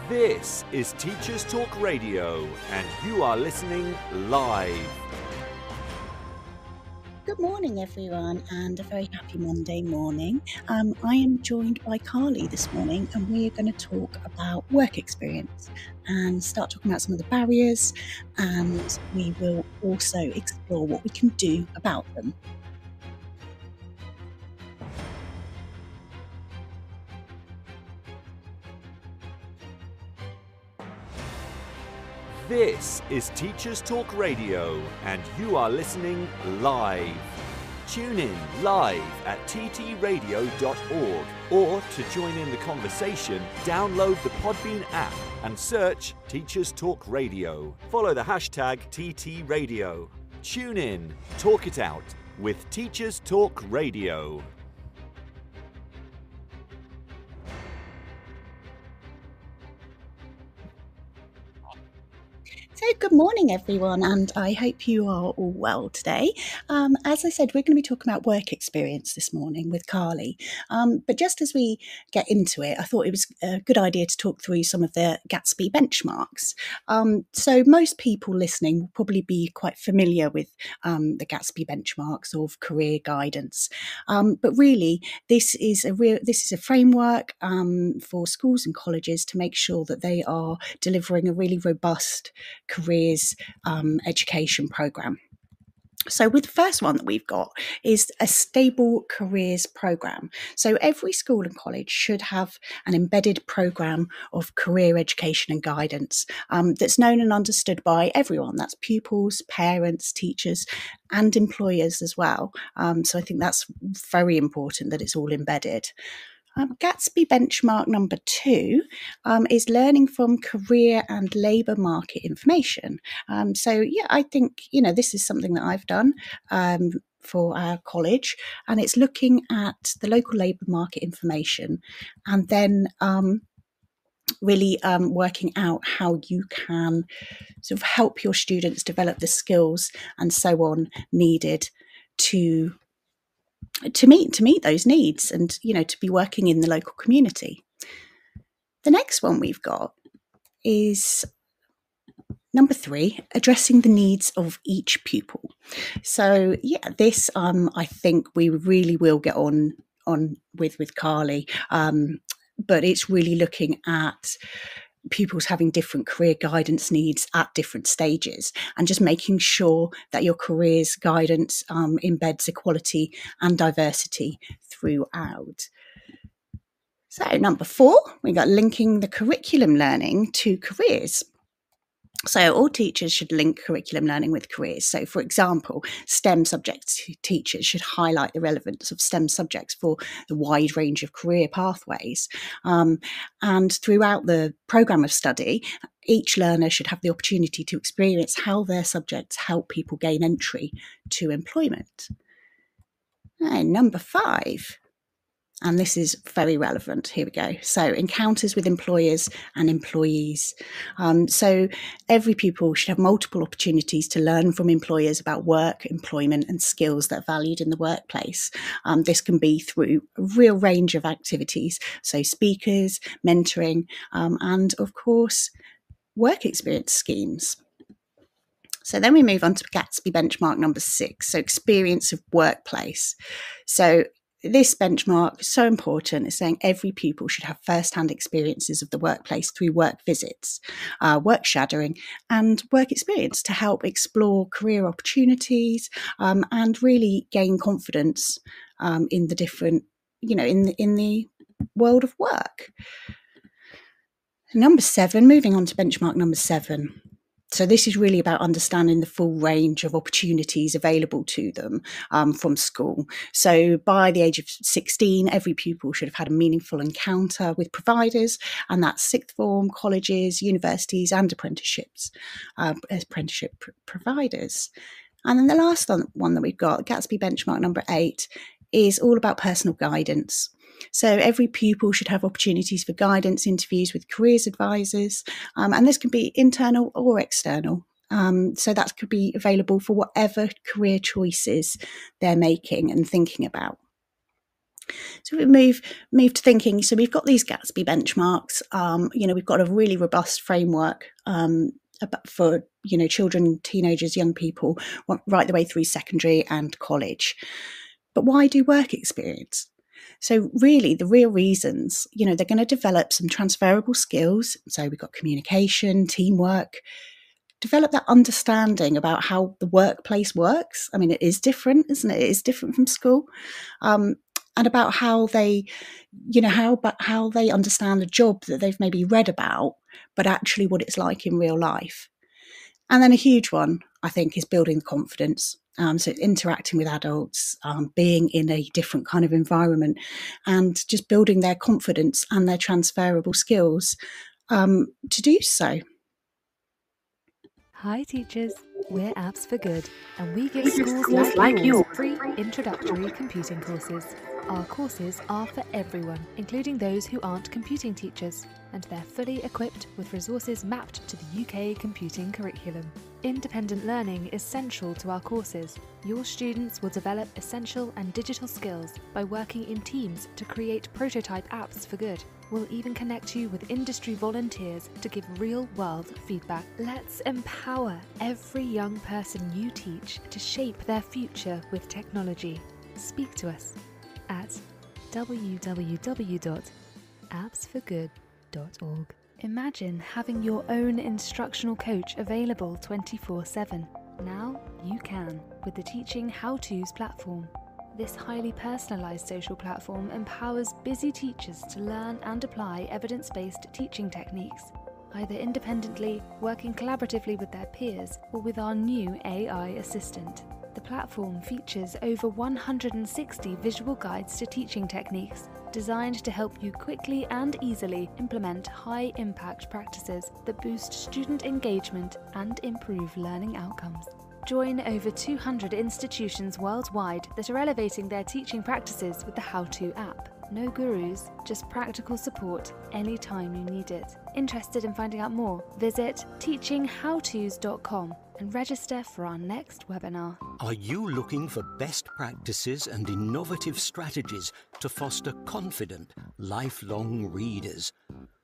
This is Teachers Talk Radio, and you are listening live. Good morning, everyone, and a very happy Monday morning. I am joined by Carly this morning, and we are going to talk about work experience and start talking about some of the barriers, and we will also explore what we can do about them. This is Teachers Talk Radio, and you are listening live. Tune in live at ttradio.org, or to join in the conversation, download the Podbean app and search Teachers Talk Radio. Follow the hashtag TTRadio. Tune in, talk it out with Teachers Talk Radio. So good morning, everyone, and I hope you are all well today. As I said, we're going to be talking about work experience this morning with Carly. But just as we get into it, I thought it was a good idea to talk through some of the Gatsby benchmarks. So most people listening will probably be quite familiar with the Gatsby benchmarks of career guidance. But really, this is a framework for schools and colleges to make sure that they are delivering a really robust careers education program. So with the first one that we've got is a stable careers program. So every school and college should have an embedded program of career education and guidance that's known and understood by everyone. That's pupils, parents, teachers, and employers as well. So I think that's very important that it's all embedded. Gatsby benchmark number 2 is learning from career and labour market information. I think, this is something that I've done for our college, and it's looking at the local labour market information and then really working out how you can sort of help your students develop the skills and so on needed to meet those needs and, to be working in the local community. The next one we've got is number 3, addressing the needs of each pupil. So, this I think we really will get on with Carly, but it's really looking at pupils having different career guidance needs at different stages, and just making sure that your careers guidance embeds equality and diversity throughout. So number 4, we got linking the curriculum learning to careers. So all teachers should link curriculum learning with careers. So, for example, STEM subject teachers should highlight the relevance of STEM subjects for the wide range of career pathways. And throughout the programme of study, each learner should have the opportunity to experience how their subjects help people gain entry to employment. And number 5. And this is very relevant. Here we go. So encounters with employers and employees. So every pupil should have multiple opportunities to learn from employers about work, employment, and skills that are valued in the workplace. This can be through a real range of activities. So speakers, mentoring, and of course, work experience schemes. So then we move on to Gatsby benchmark number 6. So experience of workplace. So this benchmark is so important. It's saying every pupil should have first-hand experiences of the workplace through work visits, work shadowing, and work experience to help explore career opportunities and really gain confidence in the different, in the world of work. Number 7, moving on to benchmark number 7. So this is really about understanding the full range of opportunities available to them from school. So by the age of 16, every pupil should have had a meaningful encounter with providers, and that's sixth form, colleges, universities, and apprenticeship providers. And then the last one that we've got, Gatsby benchmark number 8, is all about personal guidance. So every pupil should have opportunities for guidance interviews with careers advisors, and this can be internal or external. So that could be available for whatever career choices they're making and thinking about. So we move to thinking. So we've got these Gatsby benchmarks. We've got a really robust framework for children, teenagers, young people, right the way through secondary and college. But why do work experience? So really, the real reasons, they're going to develop some transferable skills. So we've got communication, teamwork, develop that understanding about how the workplace works. I mean, it is different, isn't it? It is different from school. And about how they, how they understand a job that they've maybe read about, but actually what it's like in real life. And then a huge one, I think, is building confidence. So interacting with adults, being in a different kind of environment, and just building their confidence and their transferable skills to do so. Hi teachers, we're Apps for Good, and we give schools like yours free introductory computing courses. Our courses are for everyone, including those who aren't computing teachers, and they're fully equipped with resources mapped to the UK computing curriculum. Independent learning is central to our courses. Your students will develop essential and digital skills by working in teams to create prototype apps for good. We'll even connect you with industry volunteers to give real-world feedback. Let's empower every young person you teach to shape their future with technology. Speak to us at www.appsforgood.org. Imagine having your own instructional coach available 24/7. Now you can with the Teaching How-Tos platform. This highly personalised social platform empowers busy teachers to learn and apply evidence-based teaching techniques, either independently, working collaboratively with their peers, or with our new AI assistant. The platform features over 160 visual guides to teaching techniques, designed to help you quickly and easily implement high-impact practices that boost student engagement and improve learning outcomes. Join over 200 institutions worldwide that are elevating their teaching practices with the How-To app. No gurus, just practical support anytime you need it. Interested in finding out more? Visit teachinghowtos.com and register for our next webinar. Are you looking for best practices and innovative strategies to foster confident, lifelong readers?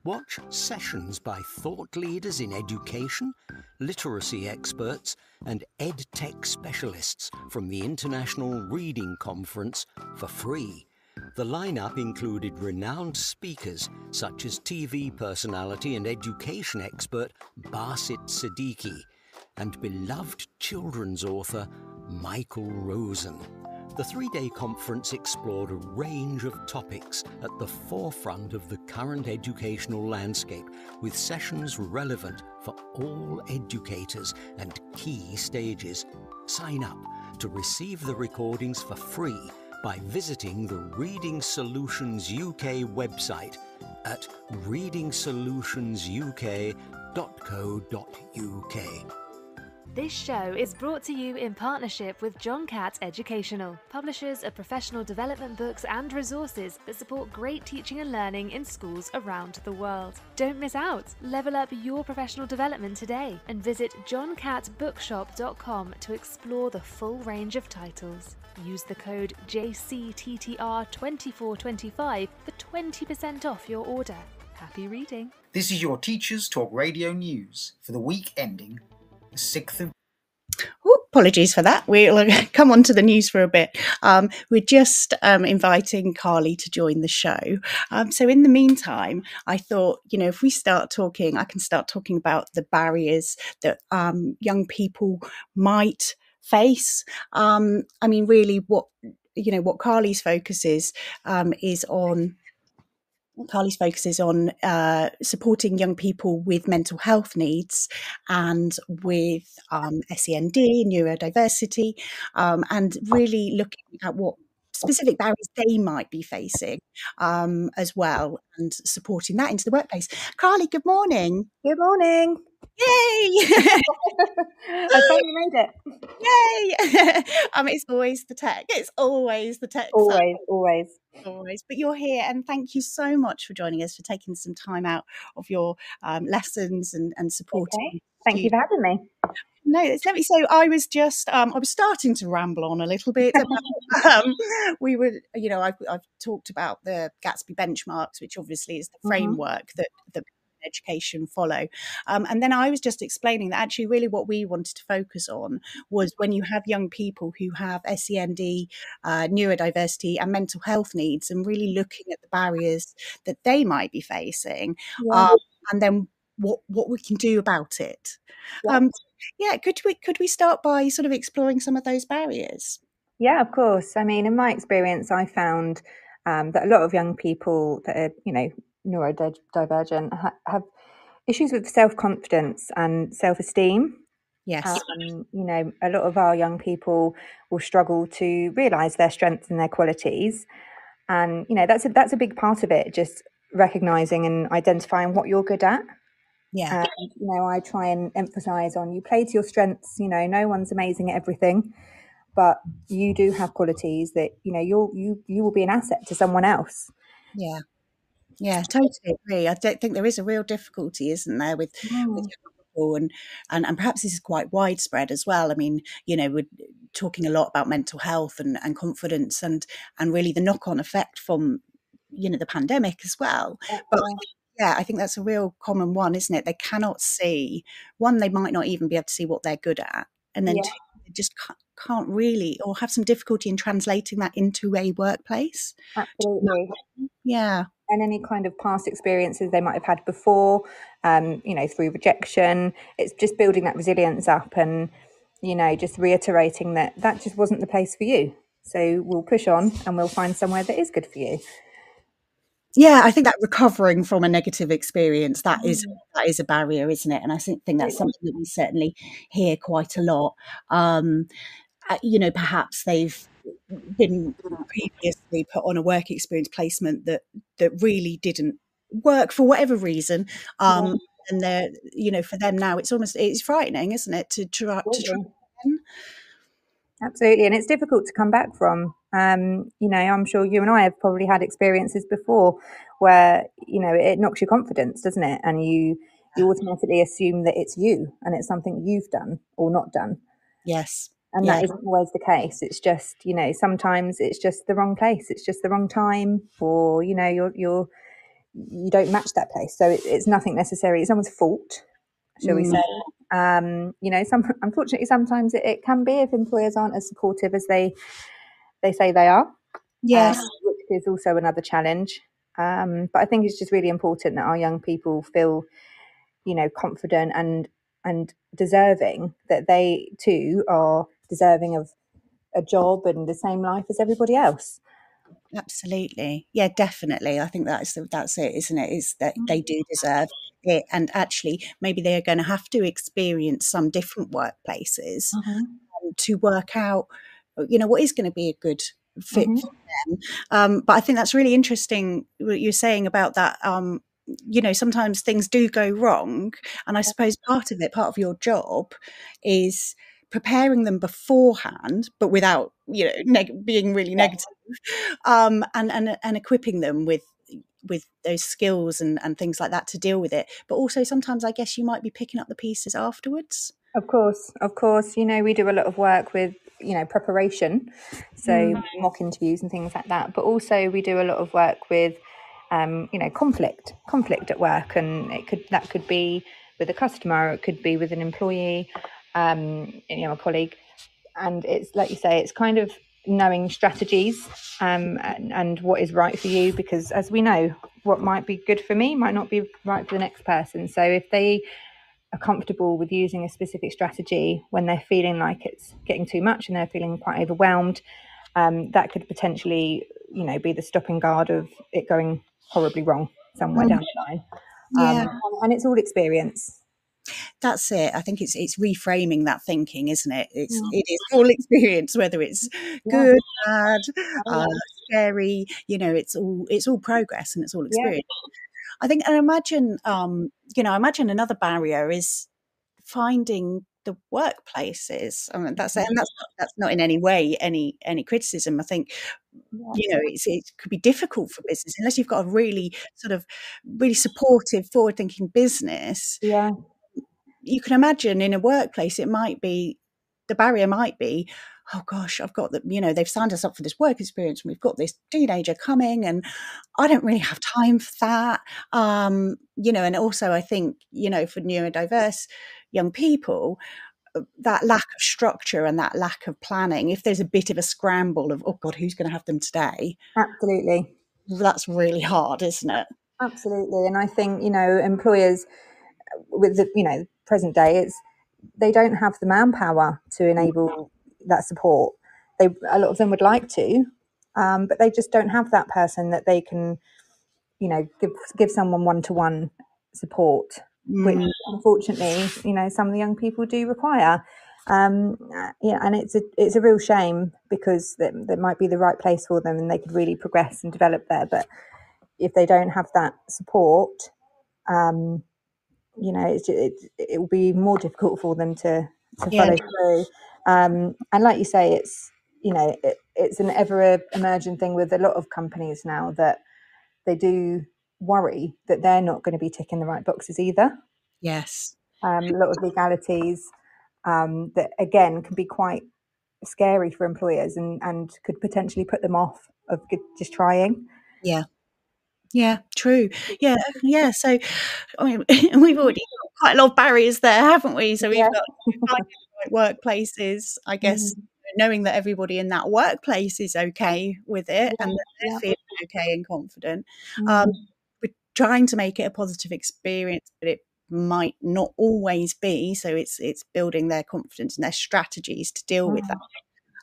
Watch sessions by thought leaders in education, literacy experts, and EdTech specialists from the International Reading Conference for free. The lineup included renowned speakers such as TV personality and education expert Basit Siddiqui and beloved children's author Michael Rosen. The three-day conference explored a range of topics at the forefront of the current educational landscape, with sessions relevant for all educators and key stages. Sign up to receive the recordings for free by visiting the Reading Solutions UK website at readingsolutionsuk.co.uk. This show is brought to you in partnership with John Catt Educational, publishers of professional development books and resources that support great teaching and learning in schools around the world. Don't miss out. Level up your professional development today and visit johncattbookshop.com to explore the full range of titles. Use the code JCTTR2425 for 20% off your order. Happy reading. This is your Teachers Talk Radio News for the week ending the 6th of... Apologies for that. We'll come on to the news for a bit. We're just inviting Carly to join the show. So in the meantime, I thought, if we start talking, I can start talking about the barriers that young people might face. Really what Carly's focus is on supporting young people with mental health needs and with SEND, neurodiversity, and really looking at what specific barriers they might be facing as well, and supporting that into the workplace. Carly, good morning. Good morning. Yay! I finally made it. Yay! It's always the tech. It's always the tech. Always. But you're here, and thank you so much for joining us, for taking some time out of your lessons and supporting Thank you for having me. No, let me say, I was just, I was starting to ramble on a little bit about, we were, I've talked about the Gatsby benchmarks, which obviously is the framework that education follow. And then I was just explaining that actually really what we wanted to focus on was when you have young people who have SEND, neurodiversity and mental health needs, and really looking at the barriers that they might be facing, and then what we can do about it. Yeah, could we start by sort of exploring some of those barriers? Yeah, of course. I mean, in my experience, I found that a lot of young people that are, neurodivergent have issues with self-confidence and self-esteem. Yes. A lot of our young people will struggle to realise their strengths and their qualities, and that's a big part of it. Just recognising and identifying what you're good at. Yeah. I try and emphasize on you play to your strengths. No one's amazing at everything, but you do have qualities that you will be an asset to someone else. Yeah, totally agree. I don't think there is a real difficulty, isn't there, with young people, and perhaps this is quite widespread as well. I mean, we're talking a lot about mental health and confidence and really the knock-on effect from the pandemic as well. But I think that's a real common one, isn't it? They cannot see, one, they might not even be able to see what they're good at, and then two, they just can't really, or have some difficulty in translating that into a workplace. Absolutely. Yeah. And any kind of past experiences they might have had before, through rejection. It's just building that resilience up and, just reiterating that just wasn't the place for you. So we'll push on and we'll find somewhere that is good for you. Yeah, I think that recovering from a negative experience, that is a barrier, isn't it? And I think that's something that we certainly hear quite a lot. Perhaps they've been previously put on a work experience placement that really didn't work for whatever reason. And they're, for them now, it's frightening, isn't it, to try again? Absolutely, and it's difficult to come back from. I'm sure you and I have probably had experiences before where it knocks your confidence, doesn't it? And you automatically assume that it's you and it's something you've done or not done. Yes, and that isn't always the case. It's just sometimes it's just the wrong place. It's just the wrong time, or you don't match that place. So it's nothing necessarily someone's fault, shall we say. Unfortunately, sometimes it can be if employers aren't as supportive as they say they are. Yes, which is also another challenge. But I think it's just really important that our young people feel, confident and deserving, that they too are deserving of a job and the same life as everybody else. Absolutely. Yeah, definitely. I think that's it, isn't it? Is that they do deserve it, and actually maybe they are going to have to experience some different workplaces to work out, what is going to be a good fit for them. But I think that's really interesting what you're saying about that. Sometimes things do go wrong, and I suppose part of your job is preparing them beforehand, but without being really negative, and equipping them with those skills and things like that to deal with it. But also sometimes I guess you might be picking up the pieces afterwards. Of course. We do a lot of work with preparation, so mock interviews and things like that, but also we do a lot of work with conflict at work, and that could be with a customer, or it could be with an employee, a colleague. And it's like you say, it's kind of knowing strategies and what is right for you, because as we know, what might be good for me might not be right for the next person. So if they are comfortable with using a specific strategy when they're feeling like it's getting too much and they're feeling quite overwhelmed, that could potentially be the stopping guard of it going horribly wrong somewhere down the line. And it's all experience. That's it. I think it's reframing that thinking, isn't it? It is all experience, whether it's good, bad, scary. It's all progress and it's all experience. I think, and imagine, another barrier is finding the workplaces. I mean, that's not in any way any criticism. I think it could be difficult for business unless you've got a really sort of really supportive, forward-thinking business. you can imagine in a workplace, it might be, the barrier might be, oh gosh, I've got they've signed us up for this work experience and we've got this teenager coming and I don't really have time for that. And also I think, for neurodiverse young people, that lack of structure and that lack of planning, if there's a bit of a scramble of, oh God, who's going to have them today? Absolutely. That's really hard, isn't it? Absolutely. And I think, employers with the, present day, they don't have the manpower to enable that support. A lot of them would like to, but they just don't have that person that they can, give someone one-to-one support, which unfortunately, some of the young people do require. And it's a real shame, because that might be the right place for them and they could really progress and develop there. But if they don't have that support, it will be more difficult for them to follow through. And like you say, it's an ever emerging thing with a lot of companies now, that they do worry that they're not going to be ticking the right boxes either. Yes. A lot of legalities that again can be quite scary for employers and could potentially put them off of just trying. Yeah, true. Yeah. So, I mean, we've already got quite a lot of barriers there, haven't we? So we've got finding the right workplaces, I guess, knowing that everybody in that workplace is okay with it and that they're feeling okay and confident. We're trying to make it a positive experience, but it might not always be. So it's building their confidence and their strategies to deal with that.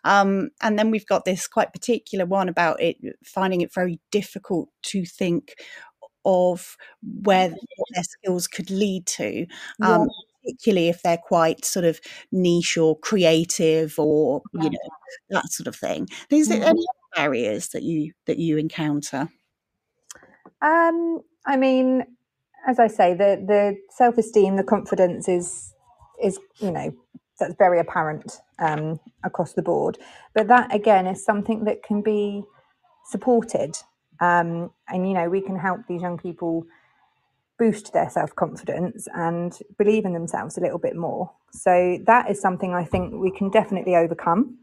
And then we've got this quite particular one about it, finding it very difficult to think of what their skills could lead to, particularly if they're quite sort of niche or creative or that sort of thing. Is there any barriers that you encounter? I mean, as I say, the self-esteem, the confidence is that's very apparent across the board. But that again is something that can be supported, and we can help these young people boost their self-confidence and believe in themselves a little bit more. So that is something I think we can definitely overcome.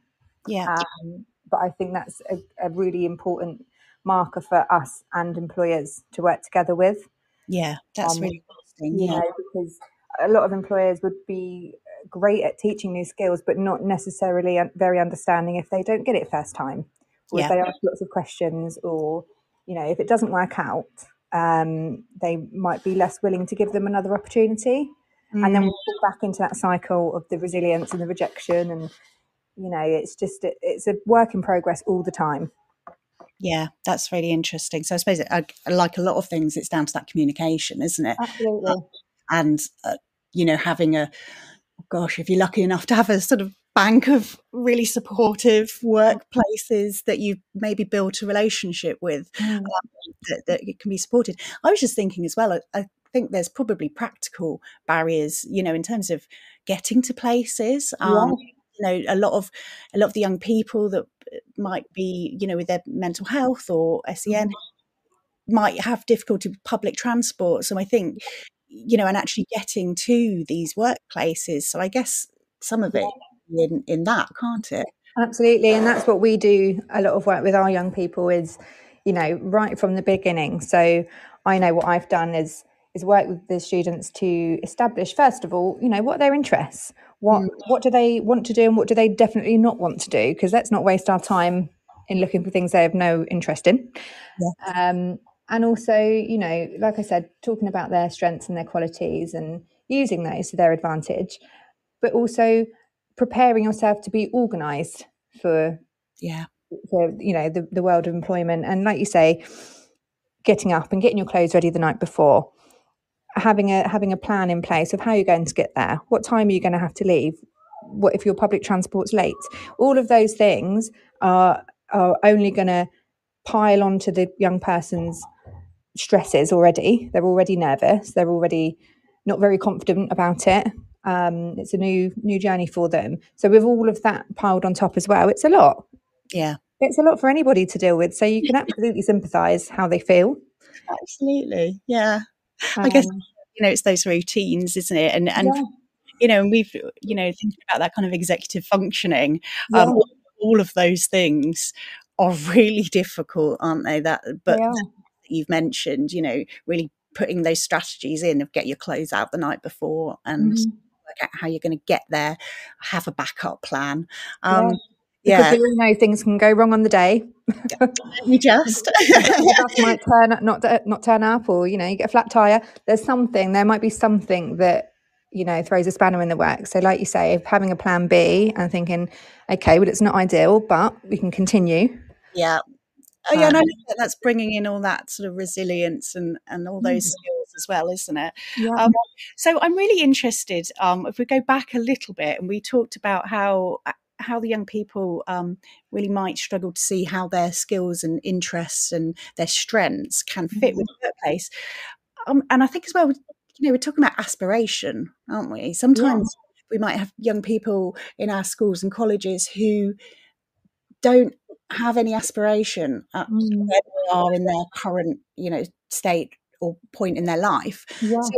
But I think that's a really important marker for us and employers to work together with. Yeah, that's really interesting. Because a lot of employers would be great at teaching new skills, but not necessarily very understanding if they don't get it first time, or if they ask lots of questions, or if it doesn't work out, they might be less willing to give them another opportunity. And then we'll fall back into that cycle of the resilience and the rejection, and it's a work in progress all the time. Yeah, that's really interesting. So I suppose like a lot of things, it's down to that communication, isn't it? Absolutely. And having if you're lucky enough to have a sort of bank of really supportive workplaces that you've maybe built a relationship with, that it can be supported. I was just thinking as well, I think there's probably practical barriers, in terms of getting to places. A lot of the young people that might be, with their mental health or SEN might have difficulty with public transport. So I think, and actually getting to these workplaces. So I guess some of it in that, can't it? Absolutely. And that's what we do a lot of work with our young people is, right from the beginning. So I know what I've done is work with the students to establish, first of all, what are their interests? What do they want to do and what do they definitely not want to do? Because let's not waste our time in looking for things they have no interest in. And also, like I said, talking about their strengths and their qualities and using those to their advantage, but also preparing yourself to be organised for the world of employment. And like you say, getting up and getting your clothes ready the night before, having a plan in place of how you're going to get there, what time are you going to have to leave, what if your public transport's late. All of those things are only going to pile onto the young person's stresses already. They're already nervous, they're already not very confident about it. It's a new journey for them. So with all of that piled on top as well, it's a lot. It's a lot for anybody to deal with. So you can absolutely sympathise how they feel. Absolutely. I guess it's those routines, isn't it? And and we've, thinking about that kind of executive functioning, Yeah. all of those things are really difficult, aren't they? But They are. you've mentioned, really putting those strategies in of get your clothes out the night before and work out how you're going to get there, have a backup plan. Because we all know things can go wrong on the day. You just the bus might not turn up, or you get a flat tire. There might be something that throws a spanner in the works. So like you say, having a plan B and thinking, okay, well, it's not ideal, but we can continue. Yeah. And I think that's bringing in all that sort of resilience and all those skills as well, isn't it? Yeah. So I'm really interested, if we go back a little bit, and we talked about how the young people really might struggle to see how their skills and interests and their strengths can fit with the workplace. And I think as well, we're talking about aspiration, aren't we? Sometimes we might have young people in our schools and colleges who don't have any aspiration at where they are in their current, state or point in their life. Yeah. So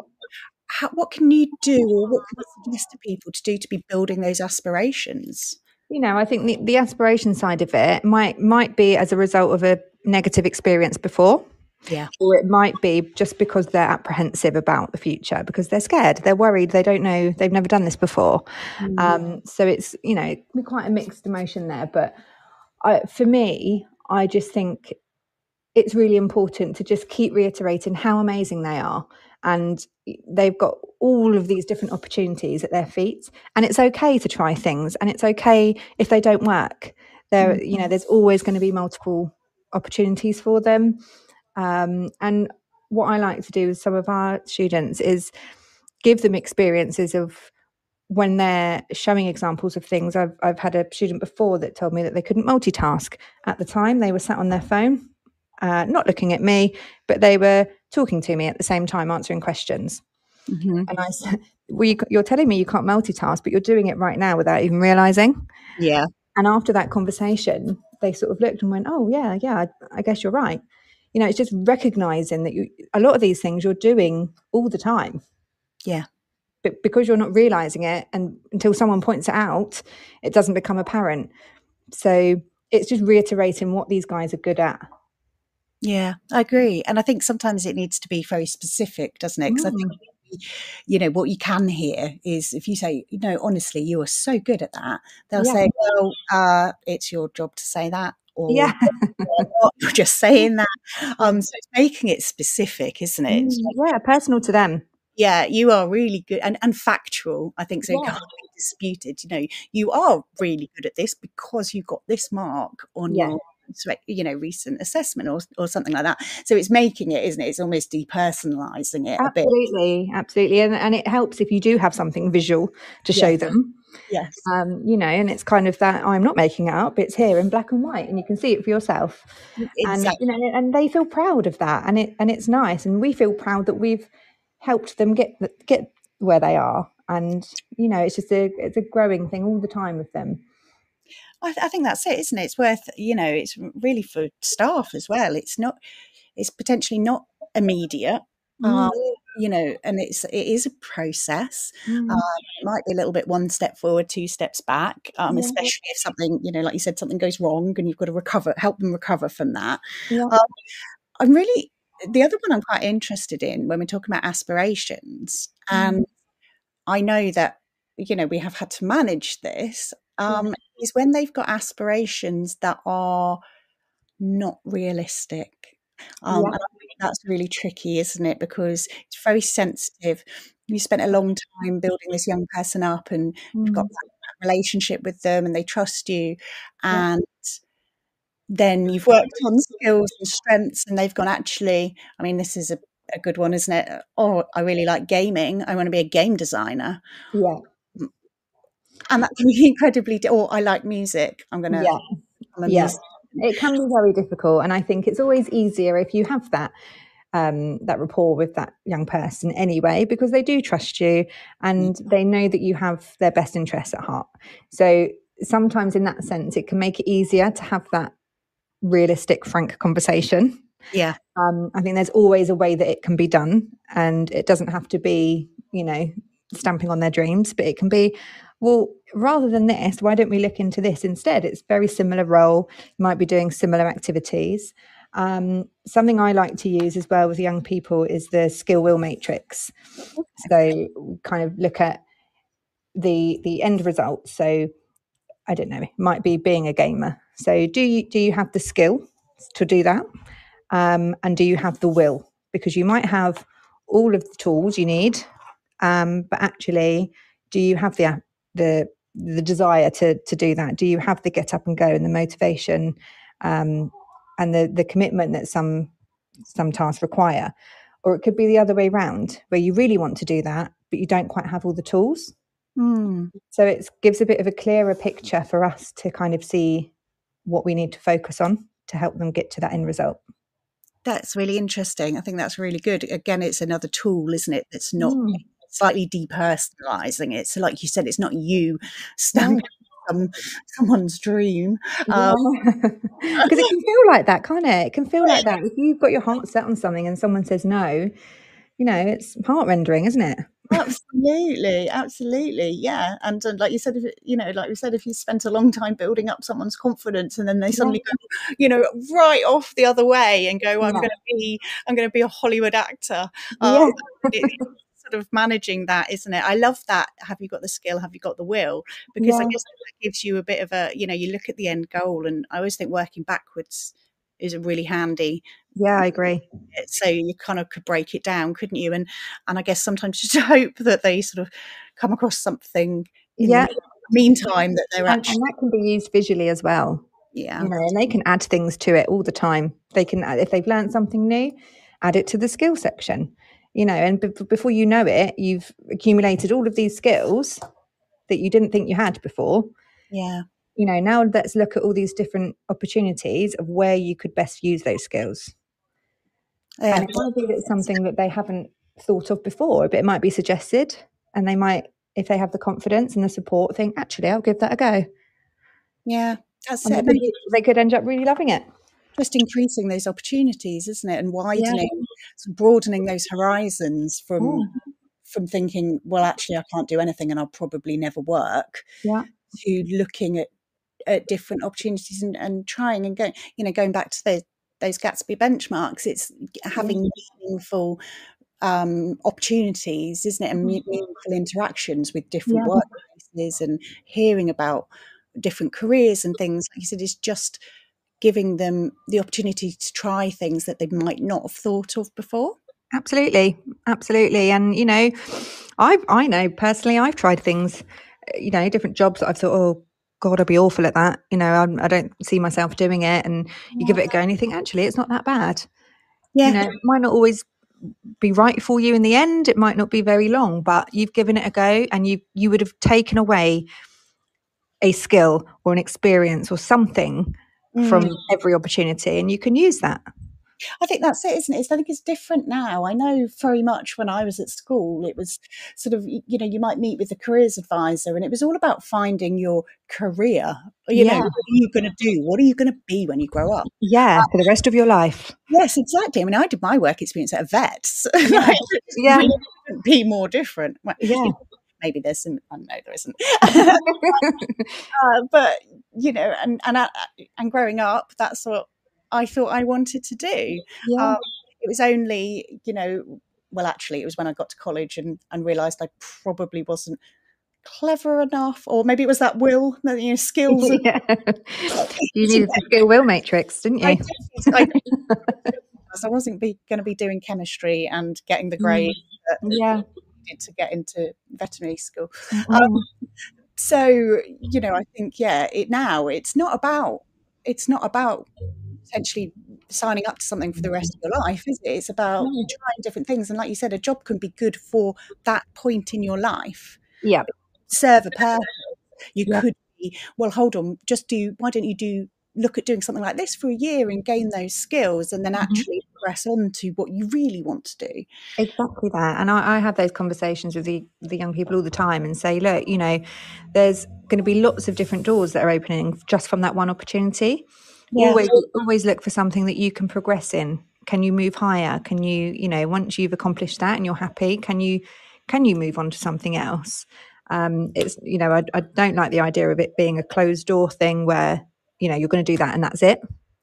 what can you do, or what can you suggest to people to do to be building those aspirations? I think the aspiration side of it might be as a result of a negative experience before. Yeah. Or it might be just because they're apprehensive about the future, because they're scared, they're worried, they don't know, they've never done this before. So it's, it can be quite a mixed emotion there. But for me, I just think it's really important to just keep reiterating how amazing they are. And they've got all of these different opportunities at their feet. And it's okay to try things. And it's okay if they don't work. There's always going to be multiple opportunities for them. And what I like to do with some of our students is give them experiences of when they're showing examples of things. I've had a student before that told me that they couldn't multitask. At the time, they were sat on their phone, not looking at me, but they were talking to me at the same time, answering questions. And I said, well, you're telling me you can't multitask, but you're doing it right now without even realizing. Yeah. And after that conversation, they sort of looked and went, oh, yeah, I guess you're right. It's just recognizing that a lot of these things you're doing all the time. Yeah. But because you're not realizing it, and until someone points it out, it doesn't become apparent. So it's just reiterating what these guys are good at. Yeah, I agree. And I think sometimes it needs to be very specific, doesn't it? Because I think, what you can hear is if you say, honestly, you are so good at that, they'll say, well, it's your job to say that. Or you're just saying that. So it's making it specific, isn't it? Personal to them. Yeah, you are really good and factual, I think. So it can't be disputed. You are really good at this because you got this mark on your recent assessment or something like that. So it's making it, isn't it? It's almost depersonalizing it a bit. Absolutely. And it helps if you do have something visual to show them. Yes. And it's kind of that I'm not making it up, it's here in black and white and you can see it for yourself. Exactly. And and they feel proud of that, and it's nice, and we feel proud that we've helped them get where they are. And it's just it's a growing thing all the time with them. I think that's it, isn't it? It's worth, it's really for staff as well. It's potentially not immediate, and it is a process. It might be a little bit one step forward, two steps back, especially if something, like you said, something goes wrong and you've got to help them recover from that. The other one I'm quite interested in when we're talking about aspirations, and I know that, we have had to manage this, is when they've got aspirations that are not realistic. And I think that's really tricky, isn't it? Because it's very sensitive. You spent a long time building this young person up, and you've got that relationship with them, and they trust you. And then you've worked on skills and strengths, and they've gone, actually, I mean, this is a good one, isn't it? Oh, I really like gaming. I want to be a game designer. Yeah. And that can be incredibly, or I like music. I'm going to become a musician. It can be very difficult. And I think it's always easier if you have that rapport with that young person anyway, because they do trust you and they know that you have their best interests at heart. So sometimes in that sense, it can make it easier to have that realistic, frank conversation. Yeah. I think there's always a way that it can be done, and it doesn't have to be, stamping on their dreams, but it can be, well, rather than this, why don't we look into this instead? It's very similar role, you might be doing similar activities. Something I like to use as well with young people is the skill will matrix. So we kind of look at the end result. So I don't know, it might be being a gamer. So do you have the skill to do that? And do you have the will? Because you might have all of the tools you need, but actually, do you have the desire to do that? Do you have the get up and go and the motivation, and the commitment that some tasks require? Or it could be the other way around, where you really want to do that, but you don't quite have all the tools. So it gives a bit of a clearer picture for us to kind of see what we need to focus on to help them get to that end result. That's really interesting. I think that's really good. Again, it's another tool, isn't it? That's not slightly depersonalizing it. So like you said, it's not you stamping someone's dream. Because it can feel like that, can't it? It can feel like that. If you've got your heart set on something and someone says no, it's heart-rending, isn't it? Absolutely, yeah. And like you said, if you spent a long time building up someone's confidence and then they suddenly go, right off the other way and go, I'm going to be a Hollywood actor. It's sort of managing that, isn't it? I love that. Have you got the skill? Have you got the will? Because I guess that gives you a bit of a, you look at the end goal, and I always think working backwards is a really handy. Yeah, I agree. So you kind of could break it down, couldn't you? And I guess sometimes just hope that they sort of come across something in the meantime that they're actually. And that can be used visually as well. Yeah. And they can add things to it all the time. They can, if they've learned something new, add it to the skill section. And before you know it, you've accumulated all of these skills that you didn't think you had before. Yeah. Now let's look at all these different opportunities of where you could best use those skills. Yeah. And it might be that it's something that they haven't thought of before, but it might be suggested, and they might, if they have the confidence and the support, think, actually, I'll give that a go. Yeah, that's it. They could end up really loving it. Just increasing those opportunities, isn't it? And widening, broadening those horizons from thinking, well, actually, I can't do anything and I'll probably never work, to looking at different opportunities and trying and going, going back to those Gatsby benchmarks. It's having meaningful opportunities, isn't it? And meaningful interactions with different workplaces and hearing about different careers and things. Like you said, it's just giving them the opportunity to try things that they might not have thought of before. Absolutely. And I know personally, I've tried things, different jobs that I've thought, oh God, I'd be awful at that. I don't see myself doing it. And you give it a go and you think, actually, it's not that bad. Yeah. It might not always be right for you in the end. It might not be very long, but you've given it a go, and you would have taken away a skill or an experience or something from every opportunity, and you can use that. I think that's it, isn't it? I think it's different now. I know very much when I was at school, it was sort of, you might meet with a careers advisor, and it was all about finding your career. What are you going to do? What are you going to be when you grow up? Yeah, for the rest of your life. Yes, exactly. I mean, I did my work experience at a vet's. Yeah. Really couldn't be more different. Well, maybe there's some, I don't know, there isn't. But, and growing up, that's what I thought I wanted to do. Yeah. It was only, actually, it was when I got to college and realised I probably wasn't clever enough, or maybe it was that will, skills. You needed the skill will matrix, didn't you? I wasn't going to be doing chemistry and getting the grade that I needed to get into veterinary school. So, I think, it's not about potentially signing up to something for the rest of your life, is it? It's about trying different things. And like you said, a job can be good for that point in your life. Yeah. Serve a purpose. You could be, well, hold on, why don't you look at doing something like this for a year and gain those skills, and then actually progress on to what you really want to do. Exactly that. And I have those conversations with the young people all the time and say, look, there's going to be lots of different doors that are opening just from that one opportunity. Yeah. Always look for something that you can progress in. Can you move higher? Can you, once you've accomplished that and you're happy, can you Can you move on to something else? It's, I don't like the idea of it being a closed door thing where, you're going to do that and that's it.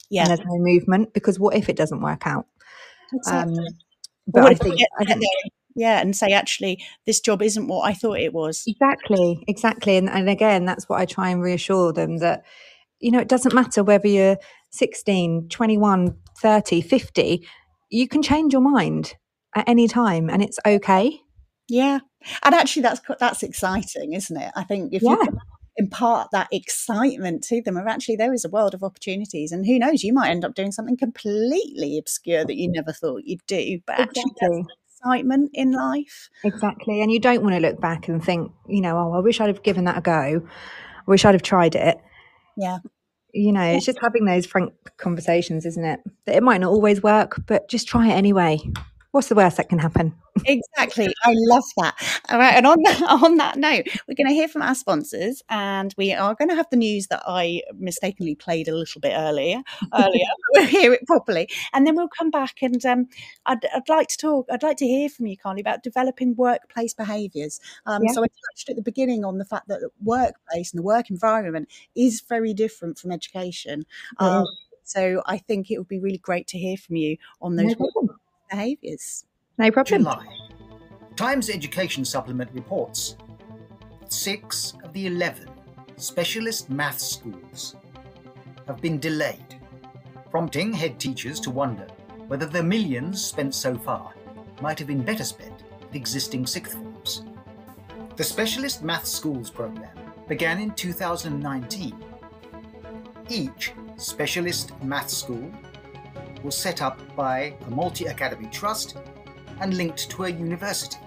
Yeah. And there's no movement, because what if it doesn't work out? Exactly. But Or I what if think, we get there, yeah, and say, actually, this job isn't what I thought it was. exactly. And again, that's what I try and reassure them, that, it doesn't matter whether you're 16, 21, 30, 50, you can change your mind at any time and it's okay. Yeah. And actually that's exciting, isn't it? I think if you can impart that excitement to them of actually there is a world of opportunities, and who knows, you might end up doing something completely obscure that you never thought you'd do, but actually that's excitement in life. Exactly. And you don't want to look back and think, oh, I wish I'd have given that a go. I wish I'd have tried it. Yeah. It's just having those frank conversations, isn't it? That it might not always work, but just try it anyway. What's the worst that can happen? Exactly. I love that. All right. And on that note, we're going to hear from our sponsors, and we are going to have the news that I mistakenly played a little bit earlier. We'll hear it properly. And then we'll come back, and I'd like to hear from you, Carly, about developing workplace behaviours. So I touched at the beginning on the fact that the workplace and the work environment is very different from education. So I think it would be really great to hear from you on those behaviours. No problem. July. Times Education Supplement reports 6 of the 11 specialist maths schools have been delayed, prompting head teachers to wonder whether the millions spent so far might have been better spent at existing sixth forms. The Specialist Maths Schools programme began in 2019. Each specialist maths school was set up by a multi-academy trust and linked to a university,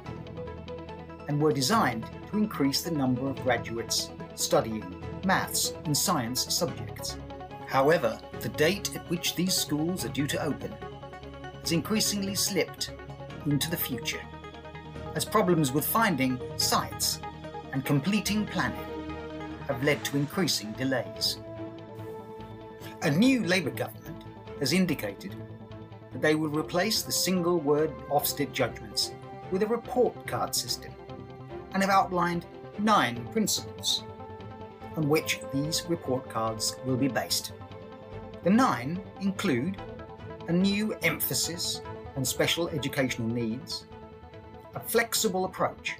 and were designed to increase the number of graduates studying maths and science subjects. However, the date at which these schools are due to open has increasingly slipped into the future, as problems with finding sites and completing planning have led to increasing delays. A new Labour government has indicated that they will replace the single-word Ofsted judgments with a report card system, and have outlined 9 principles on which these report cards will be based. The 9 include a new emphasis on special educational needs, a flexible approach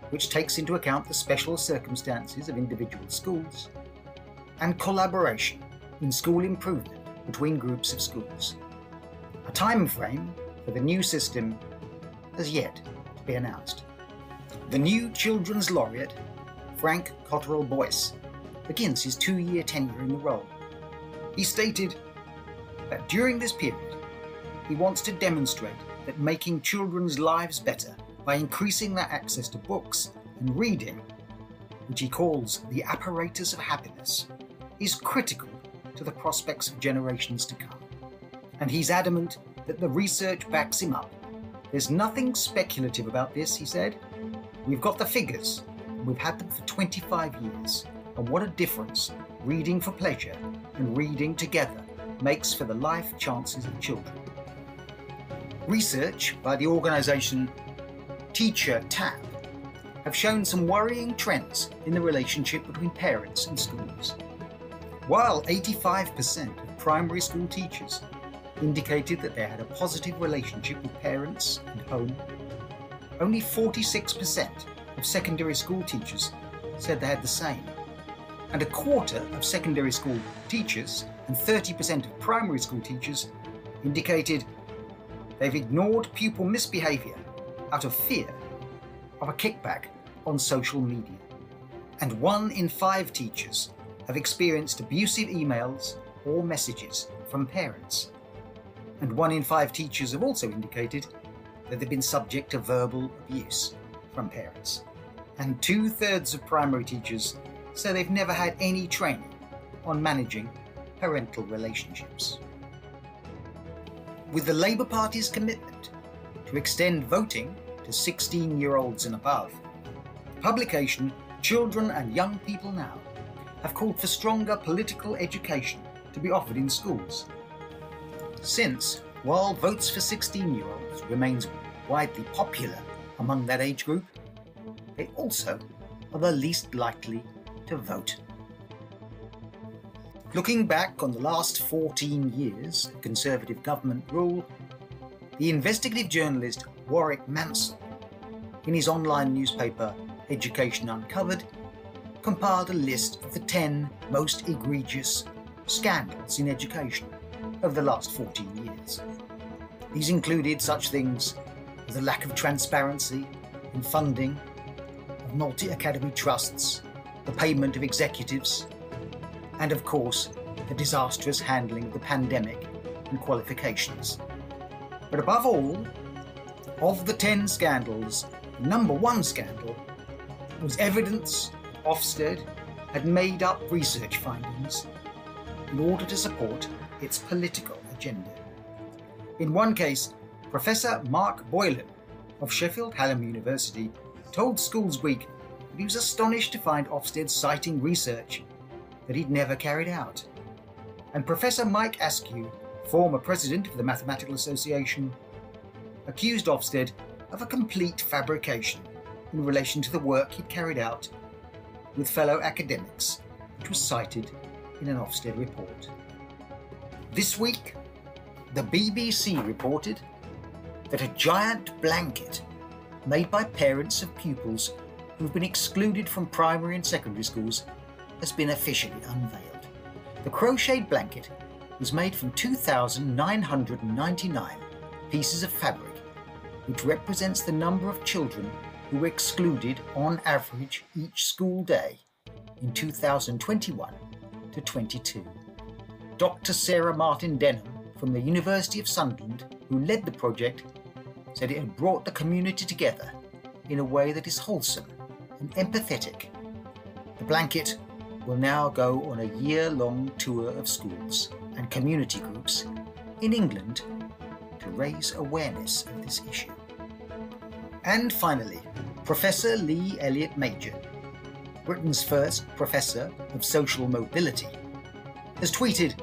which takes into account the special circumstances of individual schools, and collaboration in school improvement between groups of schools. A time frame for the new system has yet to be announced. The new Children's Laureate, Frank Cotterell Boyce, begins his 2-year tenure in the role. He stated that during this period, he wants to demonstrate that making children's lives better by increasing their access to books and reading, which he calls the apparatus of happiness, is critical to the prospects of generations to come. And he's adamant that the research backs him up. There's nothing speculative about this, he said. We've got the figures, and we've had them for 25 years. And what a difference reading for pleasure and reading together makes for the life chances of children. Research by the organisation Teacher Tab have shown some worrying trends in the relationship between parents and schools. While 85% of primary school teachers indicated that they had a positive relationship with parents and home, only 46% of secondary school teachers said they had the same. And a quarter of secondary school teachers and 30% of primary school teachers indicated they've ignored pupil misbehaviour out of fear of a kickback on social media. And 1 in 5 teachers have experienced abusive emails or messages from parents. And 1 in 5 teachers have also indicated that they've been subject to verbal abuse from parents. And 2/3 of primary teachers say they've never had any training on managing parental relationships. With the Labour Party's commitment to extend voting to 16-year-olds and above, the publication Children and Young People Now have called for stronger political education to be offered in schools. Since, while votes for 16-year-olds remains widely popular among that age group, they also are the least likely to vote. Looking back on the last 14 years of Conservative government rule, the investigative journalist Warwick Mansell, in his online newspaper Education Uncovered, compiled a list of the 10 most egregious scandals in education over the last 14 years. These included such things as the lack of transparency in funding of multi-academy trusts, the payment of executives, and of course, the disastrous handling of the pandemic and qualifications. But above all, of the 10 scandals, the number one scandal was evidence Ofsted had made up research findings in order to support its political agenda. In one case, Professor Mark Boylan of Sheffield Hallam University told Schools Week that he was astonished to find Ofsted citing research that he'd never carried out. And Professor Mike Askew, former president of the Mathematical Association, accused Ofsted of a complete fabrication in relation to the work he'd carried out with fellow academics, which was cited in an Ofsted report. This week, the BBC reported that a giant blanket made by parents of pupils who've been excluded from primary and secondary schools has been officially unveiled. The crocheted blanket was made from 2,999 pieces of fabric, which represents the number of children who were excluded on average each school day in 2021 to 22. Dr. Sarah Martin Denham from the University of Sunderland, who led the project, said it had brought the community together in a way that is wholesome and empathetic. The blanket will now go on a year-long tour of schools and community groups in England to raise awareness of this issue. And finally, Professor Lee Elliott Major, Britain's first Professor of Social Mobility, has tweeted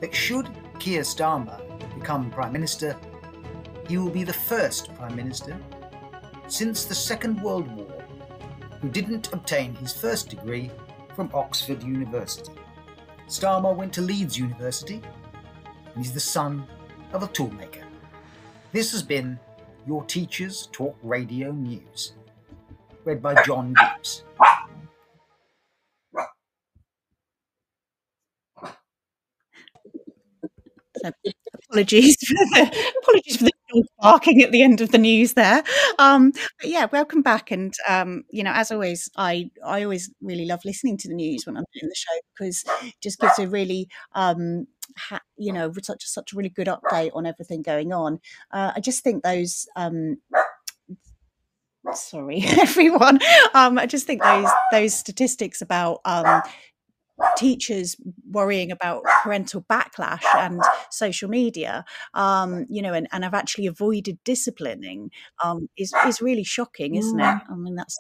that should Keir Starmer become Prime Minister, he will be the first Prime Minister since the Second World War who didn't obtain his first degree from Oxford University. Starmer went to Leeds University and he's the son of a toolmaker. This has been your Teachers Talk Radio News, read by John Gibbs. So apologies for the dog barking at the end of the news there. But yeah, welcome back. And as always, I always really love listening to the news when I'm doing the show, because it just gives a really such a really good update on everything going on. I just think those sorry everyone, I just think those statistics about teachers worrying about parental backlash and social media, and have actually avoided disciplining, is really shocking, isn't it? I mean, that's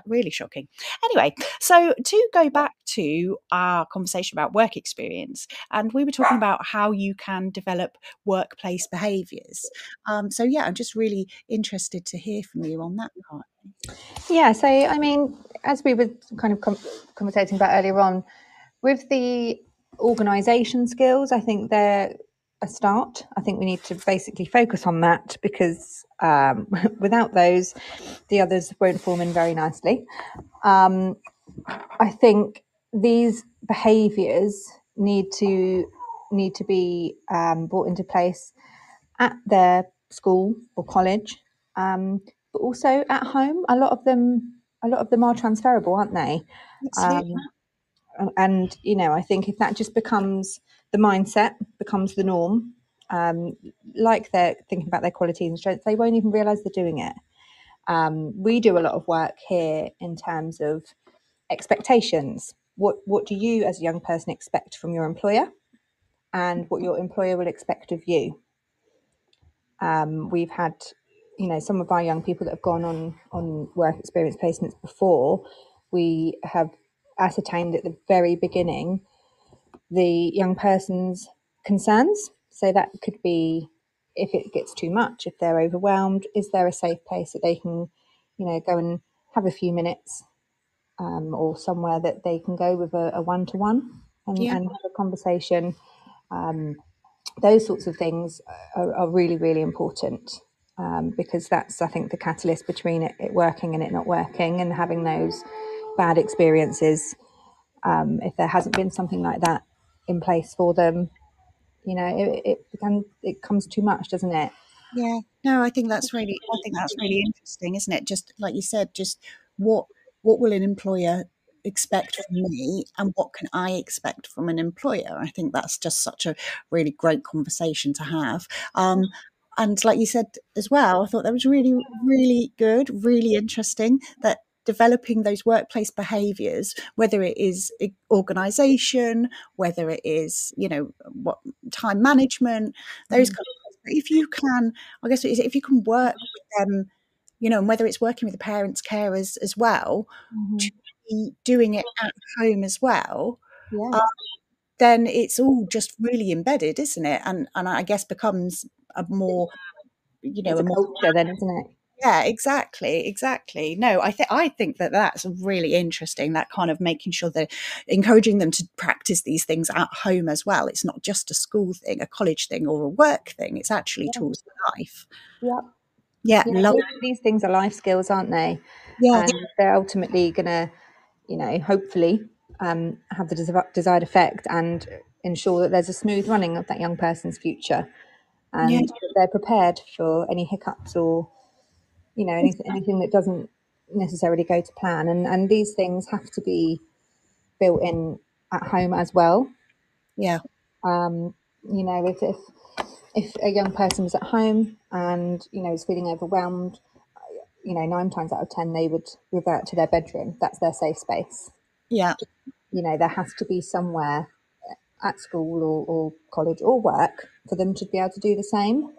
really shocking. Anyway, so to go back to our conversation about work experience, and we were talking about how you can develop workplace behaviours. So yeah, I'm just really interested to hear from you on that part. Yeah, so I mean, as we were kind of conversating about earlier on, with the organisation skills, I think they're a start. I think we need to basically focus on that, because without those, the others won't form in very nicely. I think these behaviours need to be brought into place at their school or college, but also at home. A lot of them are transferable, aren't they? And I think if that just becomes the mindset, becomes the norm, like they're thinking about their qualities and strengths, they won't even realise they're doing it. We do a lot of work here in terms of expectations. What do you as a young person expect from your employer, and what your employer will expect of you? We've had some of our young people that have gone on work experience placements before. We have ascertained at the very beginning the young person's concerns. So that could be if it gets too much, if they're overwhelmed, is there a safe place that they can, go and have a few minutes, or somewhere that they can go with a one-to-one and have a conversation. Those sorts of things are really, really important, because that's, I think, the catalyst between it working and it not working, and having those bad experiences. If there hasn't been something like that in place for them, it comes too much, doesn't it? Yeah, no, I think that's really interesting, isn't it? Just like you said, just what will an employer expect from me, and what can I expect from an employer? I think that's just such a really great conversation to have. And like you said as well, I thought that was really, really good, really interesting, that developing those workplace behaviours, whether it is organisation, whether it is, what time management, those kind of things. But if you can, I guess, if you can work with them, and whether it's working with the parents, carers as well, to be doing it at home as well, Yeah. then it's all just really embedded, isn't it? And I guess becomes a more, It's a culture then, isn't it? Yeah, exactly. No, I think that that's really interesting, that kind of making sure that encouraging them to practice these things at home as well. It's not just a school thing, a college thing, or a work thing. It's actually tools for life. Yeah. Yeah, love. These things are life skills, aren't they? Yeah, And they're ultimately going to, hopefully, have the desired effect and ensure that there's a smooth running of that young person's future, and that they're prepared for any hiccups or, anything that doesn't necessarily go to plan. And these things have to be built in at home as well. Yeah. If a young person was at home and, is feeling overwhelmed, 9 times out of 10, they would revert to their bedroom. That's their safe space. Yeah. There has to be somewhere at school or college or work for them to be able to do the same.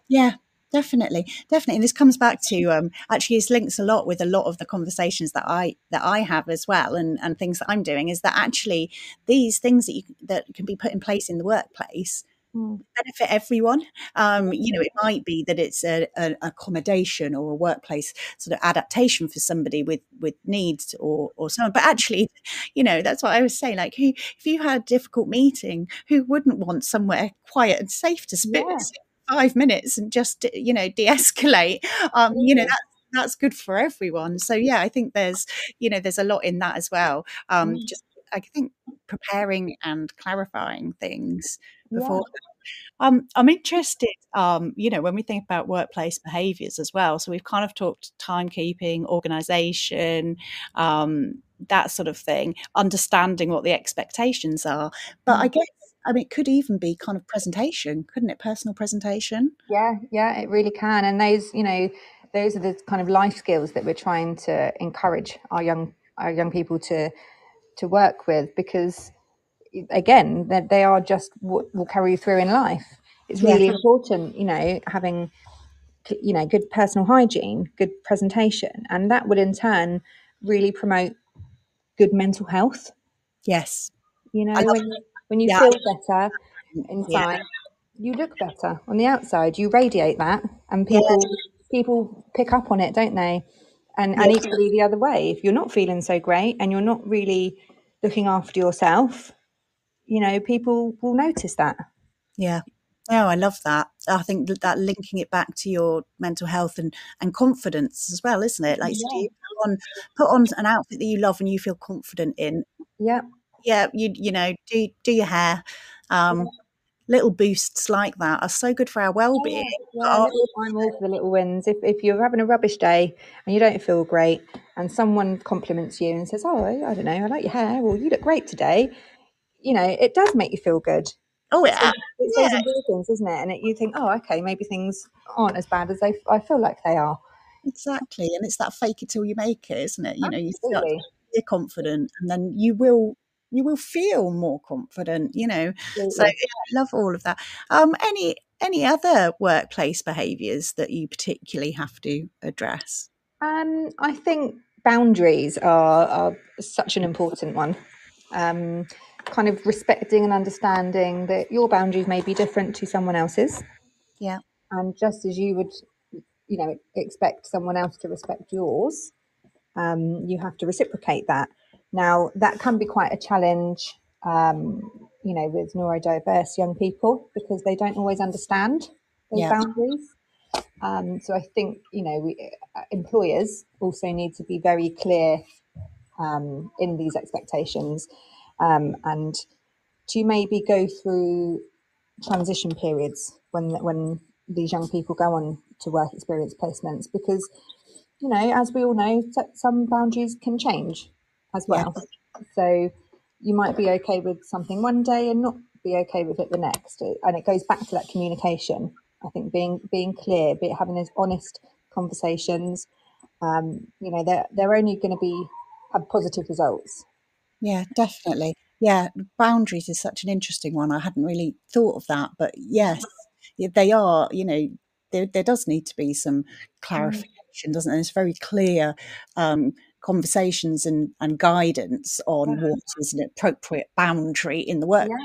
Yeah, definitely. And this comes back to actually, this links a lot with a lot of the conversations that I have as well, and things that I'm doing, is that actually these things that can be put in place in the workplace benefit everyone. It might be that it's an accommodation or a workplace sort of adaptation for somebody with needs or so on. But actually, that's what I was saying. Like, if you had a difficult meeting, who wouldn't want somewhere quiet and safe to spend 5 minutes and just, de-escalate? That's good for everyone. So yeah, I think there's a lot in that as well. Just, I think, preparing and clarifying things before. I'm interested, when we think about workplace behaviours as well. So we've kind of talked timekeeping, organisation, that sort of thing, understanding what the expectations are. But I guess, it could even be kind of presentation, couldn't it? Personal presentation. Yeah, it really can. And those are the kind of life skills that we're trying to encourage our young people to work with, because again, they are just what will carry you through in life. It's really important, having, good personal hygiene, good presentation, and that would in turn really promote good mental health. Yes. When you feel better inside, you look better on the outside, you radiate that, and people pick up on it, don't they? And equally the other way, if you're not feeling so great and you're not really looking after yourself, people will notice that. Yeah. Oh, I love that. I think that linking it back to your mental health and confidence as well, isn't it? Like, so do you put on an outfit that you love and you feel confident in? Yeah. Yeah, do your hair. Little boosts like that are so good for our well-being. I'm all for the little wins. If you're having a rubbish day and you don't feel great, and someone compliments you and says, "Oh, I don't know, I like your hair," or "You look great today," it does make you feel good. Oh yeah, it's those endorphins, isn't it? And you think, "Oh, okay, maybe things aren't as bad as I feel like they are." Exactly, and it's that fake it till you make it, isn't it? You start Absolutely. to feel confident, and then you will feel more confident. So Absolutely. I love all of that. Any other workplace behaviours that you particularly have to address? I think boundaries are such an important one. Kind of respecting and understanding that your boundaries may be different to someone else's. Yeah. And just as you would, expect someone else to respect yours, you have to reciprocate that. Now, that can be quite a challenge, with neurodiverse young people, because they don't always understand those Yeah. boundaries. So I think, employers also need to be very clear in these expectations, and to maybe go through transition periods when these young people go on to work experience placements, because as we all know, some boundaries can change as Yeah. well. So you might be okay with something one day and not be okay with it the next, and it goes back to that communication. I think being clear, having those honest conversations. They're only going to have positive results. Yeah, definitely. Yeah, boundaries is such an interesting one. I hadn't really thought of that, but yes, they are, there does need to be some clarification, doesn't there? It's very clear conversations and guidance on what is an appropriate boundary in the workplace.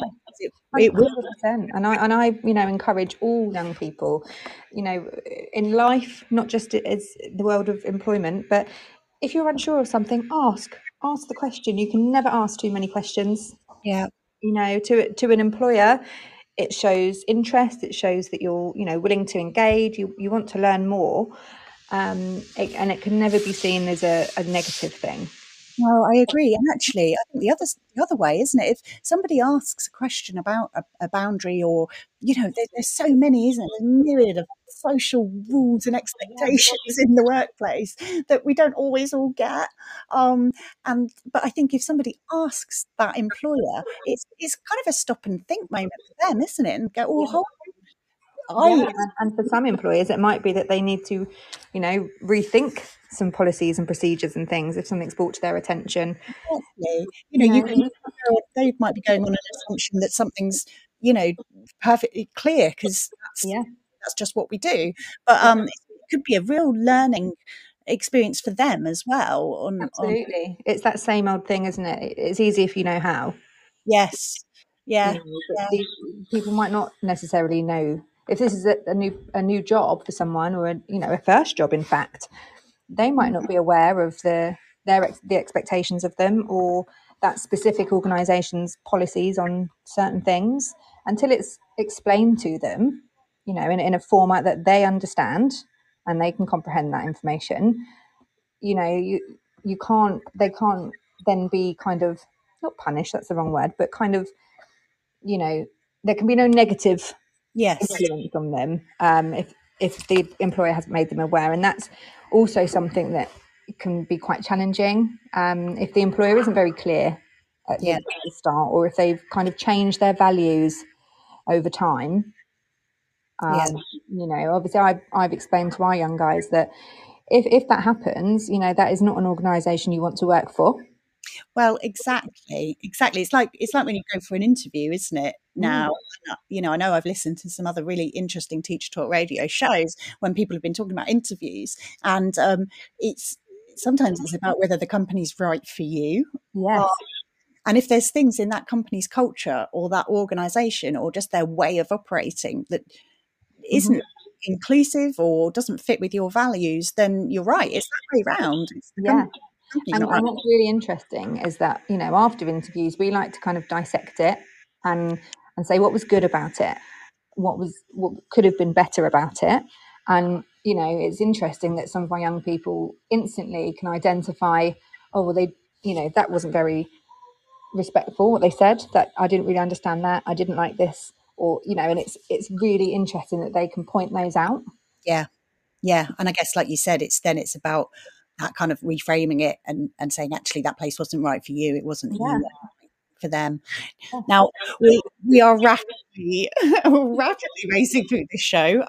It will. 100%. And I encourage all young people, in life, not just as the world of employment, but if you're unsure of something, ask the question. You can never ask too many questions. Yeah. To an employer, it shows interest. It shows that you're willing to engage. You want to learn more, and it can never be seen as a negative thing. No, I agree. And actually, I think the other way, isn't it? If somebody asks a question about a boundary, or there's so many, isn't it? There's a myriad of social rules and expectations in the workplace that we don't always all get. But I think if somebody asks that employer, it's kind of a stop and think moment for them, isn't it? And go, oh, hold Yeah, and for some employers, it might be that they need to, rethink some policies and procedures and things if something's brought to their attention. Exactly. They might be going on an assumption that something's, perfectly clear because that's just what we do. But it could be a real learning experience for them as well. Absolutely, it's that same old thing, isn't it? It's easy if you know how. Yes. Yeah. But people might not necessarily know if this is a new job for someone, or a first job. In fact, they might not be aware of the expectations of them, or that specific organisation's policies on certain things, until it's explained to them, in a format that they understand and they can comprehend that information. You can't they can't then be kind of, not punished, that's the wrong word, but kind of, there can be no negative influence on them, if the employer hasn't made them aware. And that's also something that can be quite challenging, if the employer isn't very clear at the start, or if they've kind of changed their values over time. Obviously I've explained to our young guys that if that happens, that is not an organisation you want to work for. Well, exactly. It's like when you go for an interview, isn't it? Now, I know I've listened to some other really interesting Teacher Talk Radio shows when people have been talking about interviews, and sometimes it's about whether the company's right for you. Yes. And if there's things in that company's culture or that organisation or just their way of operating that isn't inclusive or doesn't fit with your values, then you're right. It's that way round. And what's really interesting is that, after interviews, we like to kind of dissect it and say what was good about it, what could have been better about it. And, it's interesting that some of our young people instantly can identify, oh, well, that wasn't very respectful, what they said, that I didn't really understand that, I didn't like this, or, and it's really interesting that they can point those out. Yeah. And I guess, like you said, it's about that kind of reframing it and saying, actually, that place wasn't right for you. It wasn't for them. Now, we are rapidly racing through this show.